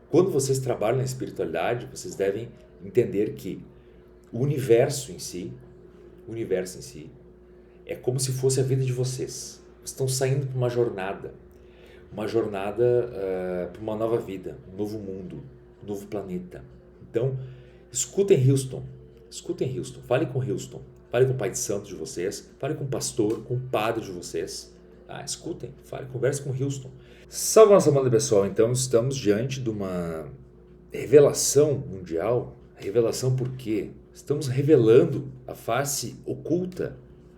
Quando vocês trabalham na espiritualidade, vocês devem entender que o universo em si, o universo em si, é como se fosse a vida de vocês. Vocês estão saindo para uma jornada para uma nova vida, um novo mundo, um novo planeta. Então, escutem Houston, falem com Houston, falem com o pai de santo de vocês, falem com o pastor, com o padre de vocês. Escutem, falem, conversem com Houston. Salve nossa banda pessoal, então estamos diante de uma revelação mundial. Revelação por quê? Estamos revelando a face oculta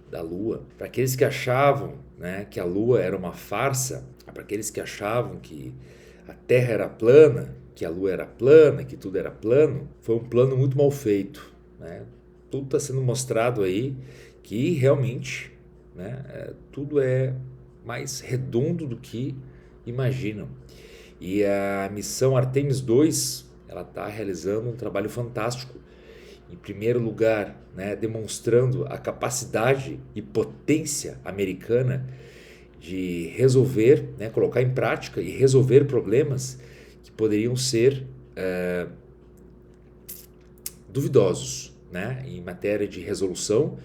da Lua. Para aqueles que achavam, né, que a Lua era uma farsa, para aqueles que achavam que a Terra era plana, que a Lua era plana, que tudo era plano, foi um plano muito mal feito, né? Tudo está sendo mostrado aí que realmente, né, tudo é mais redondo do que imaginam. E a missão Artemis 2, ela está realizando um trabalho fantástico. Em primeiro lugar, né, demonstrando a capacidade e potência americana de resolver, né, colocar em prática e resolver problemas que poderiam ser duvidosos, né, em matéria de resolução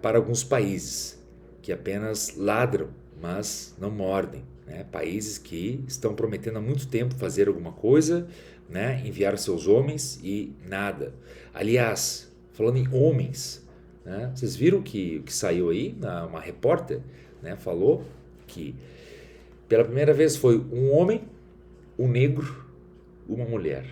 para alguns países que apenas ladram, mas não mordem, né? Países que estão prometendo há muito tempo fazer alguma coisa, né? Enviar seus homens e nada. Aliás, falando em homens, né? Vocês viram que saiu aí, uma repórter, né? Falou que pela primeira vez foi um homem, um negro, uma mulher.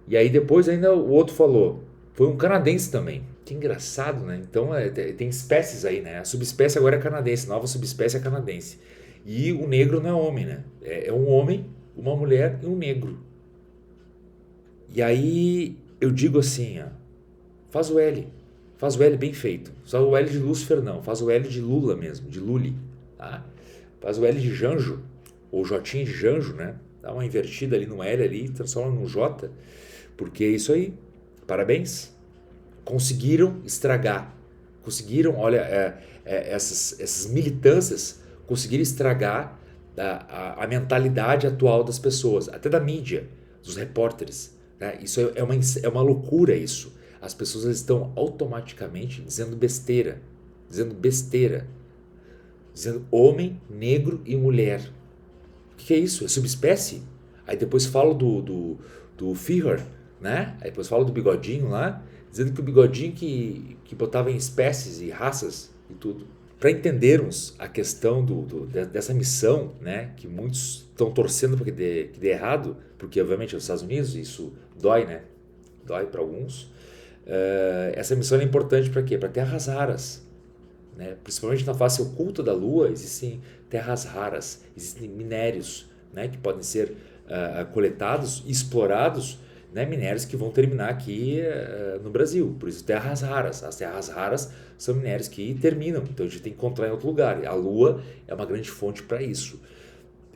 E aí depois ainda o outro falou, foi um canadense também. Que engraçado, né? Então tem espécies aí, né? A subespécie agora é canadense, nova subespécie é canadense. E o negro não é homem, né? É um homem, uma mulher e um negro. E aí eu digo assim, ó, faz o L bem feito. Só o L de Lúcifer não, faz o L de Lula mesmo, de Lully, tá? Faz o L de Janjo, ou J de Janjo, né? Dá uma invertida ali no L ali, transforma no J, porque é isso aí. Parabéns. Conseguiram estragar, olha, essas militâncias conseguiram estragar a mentalidade atual das pessoas, até da mídia, dos repórteres, né? Isso é uma loucura isso. As pessoas estão automaticamente dizendo besteira, dizendo homem, negro e mulher. O que é isso? É subespécie? Aí depois falo do Führer, né? Aí depois falo do bigodinho lá, dizendo que o bigodinho que botava em espécies e raças e tudo. Para entendermos a questão dessa missão, né, que muitos estão torcendo para que dê errado, porque obviamente nos Estados Unidos isso dói, né? Dói para alguns. Essa missão é importante para quê? Para terras raras. Né? Principalmente na face oculta da Lua existem terras raras, existem minérios, né, que podem ser coletados e explorados, né, minérios que vão terminar aqui no Brasil. Por isso terras raras. As terras raras são minérios que terminam, então a gente tem que encontrar em outro lugar. A Lua é uma grande fonte para isso.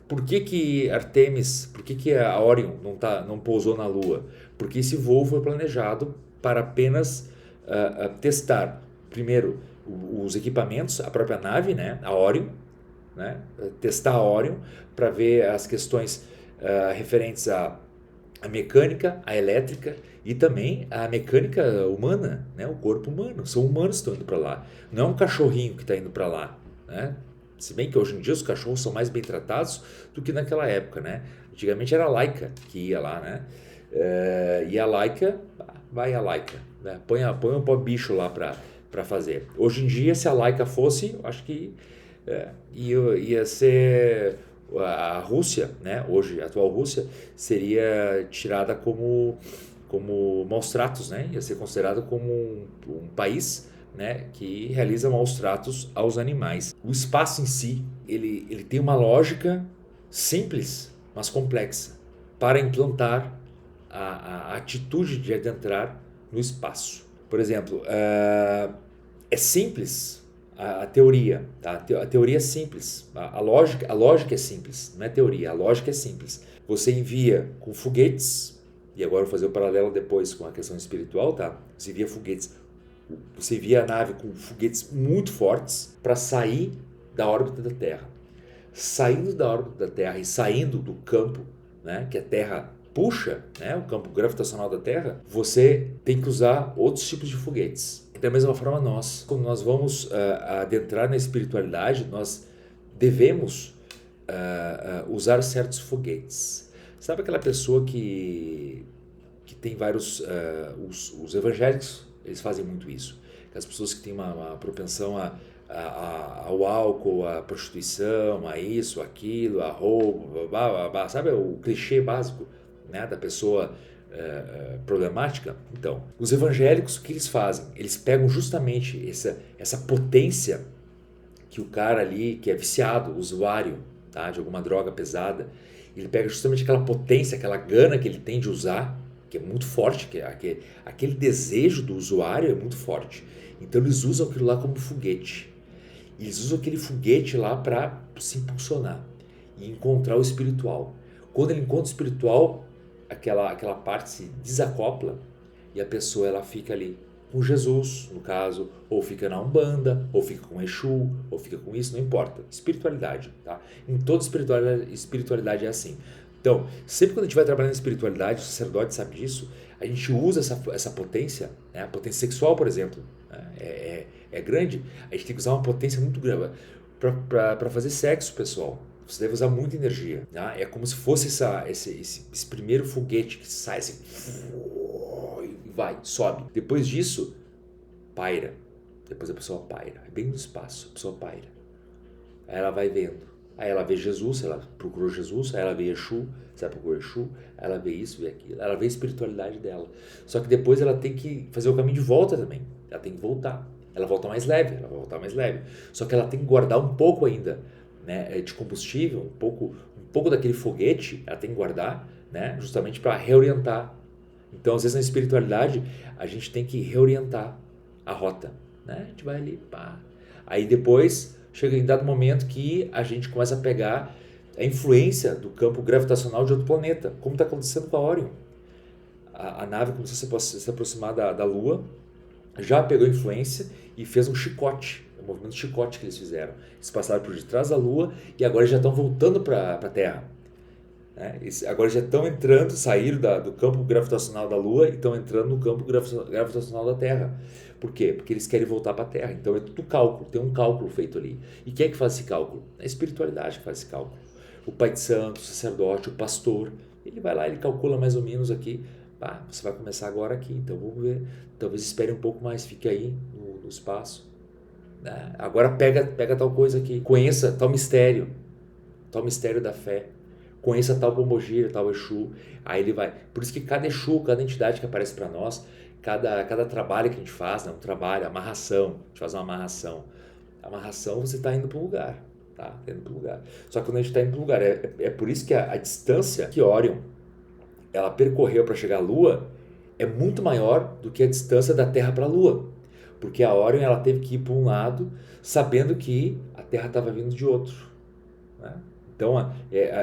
Por que Artemis, por que a Orion não pousou na Lua? Porque esse voo foi planejado para apenas testar, primeiro, os equipamentos, a própria nave, né, a Orion, né, testar a Orion para ver as questões referentes à mecânica, à elétrica e também à mecânica humana, né, o corpo humano. São humanos que estão indo para lá, não é um cachorrinho que está indo para lá, né? Se bem que hoje em dia os cachorros são mais bem tratados do que naquela época, né? Antigamente era a Laika que ia lá, né? E a Laika, vai a Laika, né? Põe um pó bicho lá para fazer. Hoje em dia, se a Laika fosse, acho que ia ser a Rússia, né? Hoje, a atual Rússia, seria tirada como maus tratos, né? Ia ser considerado como um país, né, que realiza maus tratos aos animais. O espaço em si, ele tem uma lógica simples, mas complexa, para implantar a atitude de adentrar no espaço. Por exemplo, é simples a teoria, tá? A teoria é simples, a lógica é simples, não é teoria, a lógica é simples. Você envia com foguetes, e agora eu vou fazer o paralelo depois com a questão espiritual, tá? Você envia foguetes, você envia a nave com foguetes muito fortes para sair da órbita da Terra. Saindo da órbita da Terra e saindo do campo né, que a Terra puxa, né, o campo gravitacional da Terra, você tem que usar outros tipos de foguetes. Da mesma forma nós, quando nós vamos adentrar na espiritualidade, nós devemos usar certos foguetes. Sabe aquela pessoa que tem vários... os evangélicos, eles fazem muito isso. As pessoas que têm uma propensão ao álcool, à prostituição, a isso, aquilo, a roubo, sabe o clichê básico, né, da pessoa problemática? Então, os evangélicos, o que eles fazem? Eles pegam justamente essa potência que o cara ali, que é viciado, usuário, tá, de alguma droga pesada, ele pega justamente aquela potência, aquela gana que ele tem de usar, que é muito forte, aquele desejo do usuário é muito forte. Então eles usam aquilo lá como foguete. Eles usam aquele foguete lá para se impulsionar e encontrar o espiritual. Quando ele encontra o espiritual, aquela parte se desacopla e a pessoa ela fica ali com Jesus, no caso, ou fica na Umbanda, ou fica com Exu, ou fica com isso, não importa. Espiritualidade, tá? Em toda espiritualidade é assim. Então, sempre quando a gente vai trabalhar na espiritualidade, o sacerdote sabe disso, a gente usa essa potência, né? A potência sexual, por exemplo, né? É grande, a gente tem que usar uma potência muito grande para fazer sexo, pessoal. Você deve usar muita energia, né? É como se fosse esse primeiro foguete que sai assim, e vai, sobe. Depois disso, paira. Depois a pessoa paira, é bem no espaço, a pessoa paira. Aí ela vai vendo. Aí ela vê Jesus, ela procurou Jesus, aí ela vê Exu, ela procurou Exu, aí ela vê isso, vê aquilo, ela vê a espiritualidade dela. Só que depois ela tem que fazer o caminho de volta também, ela tem que voltar. Ela volta mais leve, ela vai voltar mais leve. Só que ela tem que guardar um pouco ainda, né, de combustível, um pouco daquele foguete, ela tem que guardar, né, justamente para reorientar. Então, às vezes na espiritualidade, a gente tem que reorientar a rota, né? A gente vai ali, pá. Aí depois chega em dado momento que a gente começa a pegar a influência do campo gravitacional de outro planeta, como está acontecendo com a Orion. A nave começou a se aproximar da Lua, já pegou influência e fez um chicote, o movimento de chicote que eles fizeram. Eles passaram por detrás da Lua e agora já estão voltando para a Terra. Né? Eles agora já estão entrando, saíram do campo gravitacional da Lua e estão entrando no campo gravitacional da Terra. Por quê? Porque eles querem voltar para a Terra. Então é tudo cálculo, tem um cálculo feito ali. E quem é que faz esse cálculo? É a espiritualidade que faz esse cálculo. O pai de santo, o sacerdote, o pastor, ele vai lá, ele calcula mais ou menos aqui. Você vai começar agora aqui, então vamos ver. Talvez espere um pouco mais, fique aí no espaço. Né? Agora pega tal coisa aqui, conheça tal mistério da fé. Conheça tal pombogira, tal Exu, aí ele vai. Por isso que cada Exu, cada entidade que aparece para nós, cada trabalho que a gente faz, né, um trabalho, amarração, a gente faz uma amarração. A amarração você está indo para um lugar, tá? Tá indo para um lugar. Só que quando a gente está indo para um lugar, é por isso que a distância que Orion ela percorreu para chegar à Lua é muito maior do que a distância da Terra para a Lua. Porque a Orion ela teve que ir para um lado, sabendo que a Terra estava vindo de outro, né? Então,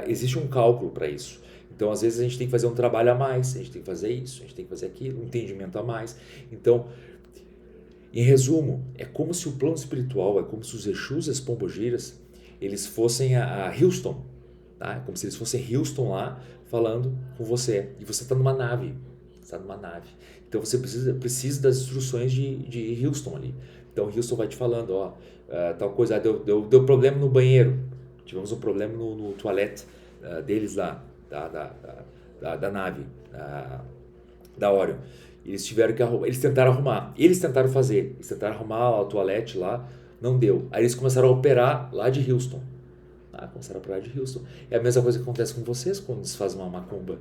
existe um cálculo para isso. Então, às vezes, a gente tem que fazer um trabalho a mais, a gente tem que fazer isso, a gente tem que fazer aquilo, um entendimento a mais. Então, em resumo, é como se o plano espiritual, é como se os Exus e as pombogiras, eles fossem a Houston, tá? É como se eles fossem Houston lá, falando com você. E você está numa nave, Então, você precisa das instruções de Houston ali. Então, Houston vai te falando, tal coisa, deu problema no banheiro. Tivemos um problema no toalete deles lá, da nave, da Orion. Eles tiveram que arrumar, eles tentaram arrumar o toalete lá, não deu. Aí eles começaram a operar lá de Houston. É a mesma coisa que acontece com vocês quando eles fazem uma macumba.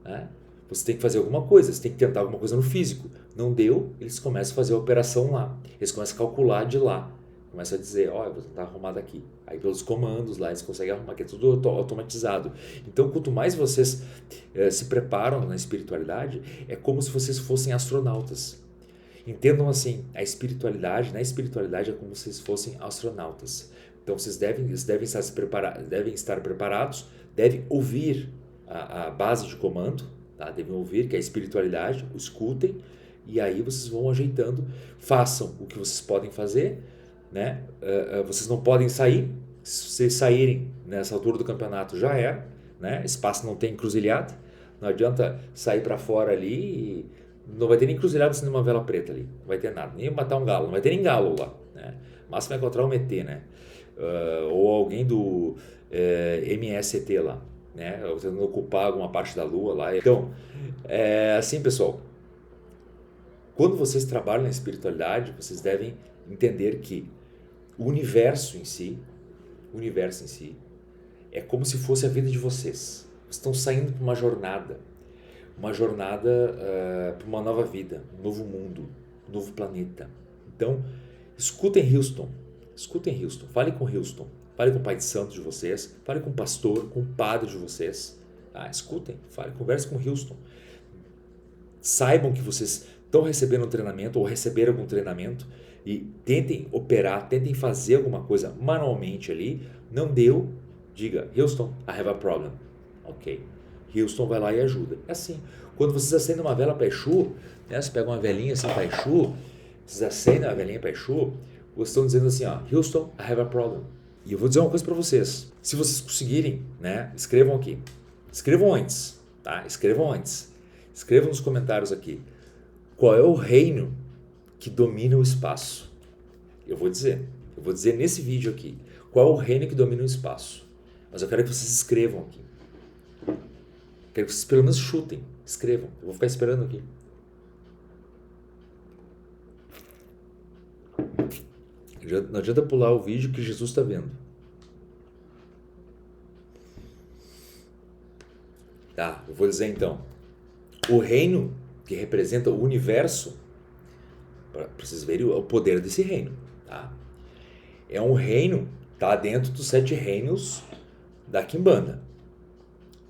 Né? Você tem que fazer alguma coisa, você tem que tentar alguma coisa no físico. Não deu, eles começam a fazer a operação lá. Eles começam a calcular de lá. Começa a dizer, eu vou tentar arrumar daqui. Aí pelos comandos lá, eles conseguem arrumar, que é tudo automatizado. Então, quanto mais vocês se preparam na espiritualidade, é como se vocês fossem astronautas. Entendam assim, na espiritualidade é como se vocês fossem astronautas. Então, vocês devem estar preparados, devem ouvir a base de comando, tá? Devem ouvir que é a espiritualidade, escutem, e aí vocês vão ajeitando, façam o que vocês podem fazer, né? Vocês não podem sair. Se vocês saírem nessa altura do campeonato, já era, né? Espaço não tem encruzilhada, não adianta sair para fora ali e não vai ter nem encruzilhada sendo uma vela preta ali, não vai ter nada, nem matar um galo, não vai ter nem galo lá, né? Mas vai encontrar um ET, né? Ou alguém do MST lá, né? Tentando ocupar alguma parte da Lua lá. Então, assim, pessoal, quando vocês trabalham na espiritualidade, vocês devem entender que o universo em si é como se fosse a vida de vocês. Vocês estão saindo para uma jornada para uma nova vida, um novo mundo, um novo planeta. Então, escutem Houston, fale com Houston, fale com o pai de santo de vocês, fale com o pastor, com o padre de vocês. Escutem, fale, converse com Houston. Saibam que vocês estão recebendo um treinamento ou receberam algum treinamento e tentem operar, tentem fazer alguma coisa manualmente ali. Não deu, diga, Houston, I have a problem. Ok. Houston vai lá e ajuda. É assim. Quando vocês acendem uma vela para Exu, né, você pega uma velinha assim para Exu, vocês acendem uma velinha para Exu, vocês estão dizendo assim, Houston, I have a problem. E eu vou dizer uma coisa para vocês. Se vocês conseguirem, né, escrevam aqui. Escrevam antes, tá? Escrevam nos comentários aqui. Qual é o reino que domina o espaço? Eu vou dizer nesse vídeo aqui. Qual é o reino que domina o espaço? Mas eu quero que vocês escrevam aqui. Quero que vocês pelo menos chutem. Escrevam. Eu vou ficar esperando aqui. Não adianta pular o vídeo que Jesus está vendo. Tá, eu vou dizer então. O reino que representa o universo, para vocês verem o poder desse reino, tá? É um reino, tá dentro dos 7 reinos da Quimbanda.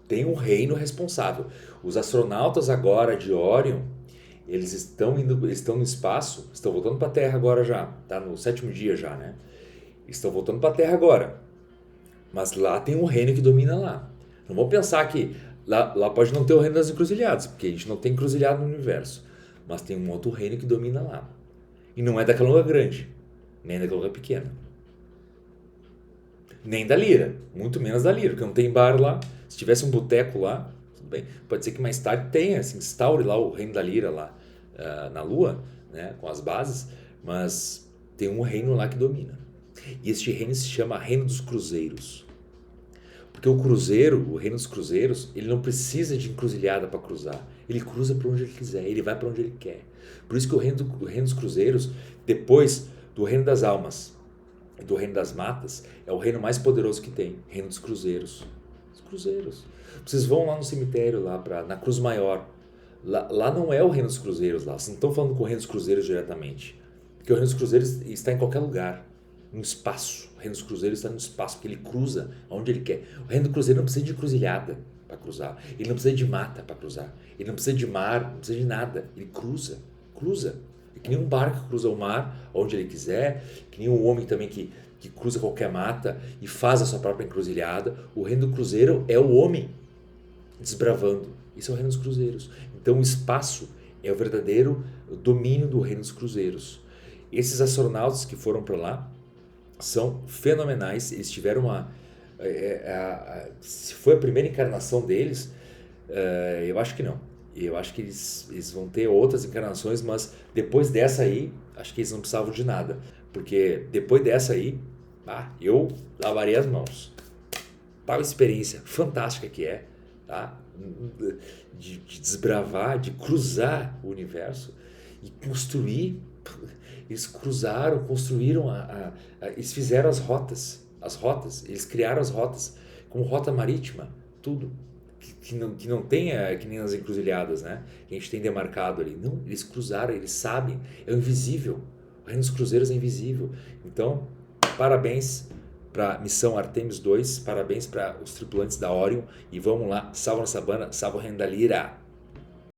Tem um reino responsável. Os astronautas agora de Orion, eles estão no espaço, estão voltando para a Terra agora já, tá no 7º dia já, né? Estão voltando para a Terra agora. Mas lá tem um reino que domina lá. Não vamos pensar que lá pode não ter o reino das encruzilhadas, porque a gente não tem encruzilhada no universo. Mas tem um outro reino que domina lá. E não é da Calunga Grande, nem da Calunga Pequena. Nem da Lira, muito menos da Lira, porque não tem bar lá. Se tivesse um boteco lá, tudo bem. Pode ser que mais tarde tenha, se instaure lá o reino da Lira lá na Lua, né, com as bases, mas tem um reino lá que domina. E este reino se chama Reino dos Cruzeiros. Porque o reino dos cruzeiros, ele não precisa de encruzilhada para cruzar. Ele cruza para onde ele quiser, ele vai para onde ele quer. Por isso que o reino dos cruzeiros, depois do reino das almas e do reino das matas, é o reino mais poderoso que tem, reino dos cruzeiros. Os cruzeiros. Vocês vão lá no cemitério, lá na Cruz Maior. Lá não é o reino dos cruzeiros, lá. Vocês não estão falando com o reino dos cruzeiros diretamente. Porque o reino dos cruzeiros está em qualquer lugar. No espaço. O reino dos cruzeiros está no espaço, porque ele cruza onde ele quer. O reino do cruzeiro não precisa de encruzilhada para cruzar. Ele não precisa de mata para cruzar. Ele não precisa de mar, não precisa de nada. Ele cruza. É que nem um barco que cruza o mar onde ele quiser, que nem um homem também que cruza qualquer mata e faz a sua própria encruzilhada. O reino do cruzeiro é o homem desbravando. Isso é o reino dos cruzeiros. Então o espaço é o verdadeiro domínio do reino dos cruzeiros. Esses astronautas que foram para lá são fenomenais. Eles tiveram se foi a primeira encarnação deles, eu acho que não. Eu acho que eles vão ter outras encarnações, mas depois dessa aí, acho que eles não precisavam de nada. Porque depois dessa aí, eu lavaria as mãos. Tal experiência fantástica que é, tá? De desbravar, de cruzar o universo e construir. Eles cruzaram, construíram, eles fizeram as rotas, eles criaram as rotas, como rota marítima, tudo, que não tem, que nem nas encruzilhadas, né, que a gente tem demarcado ali. Não, eles cruzaram, eles sabem, é o invisível, o reino dos cruzeiros é invisível. Então, parabéns para a missão Artemis 2, parabéns para os tripulantes da Orion, e vamos lá, salva nossa banda, salva o reino da Lira.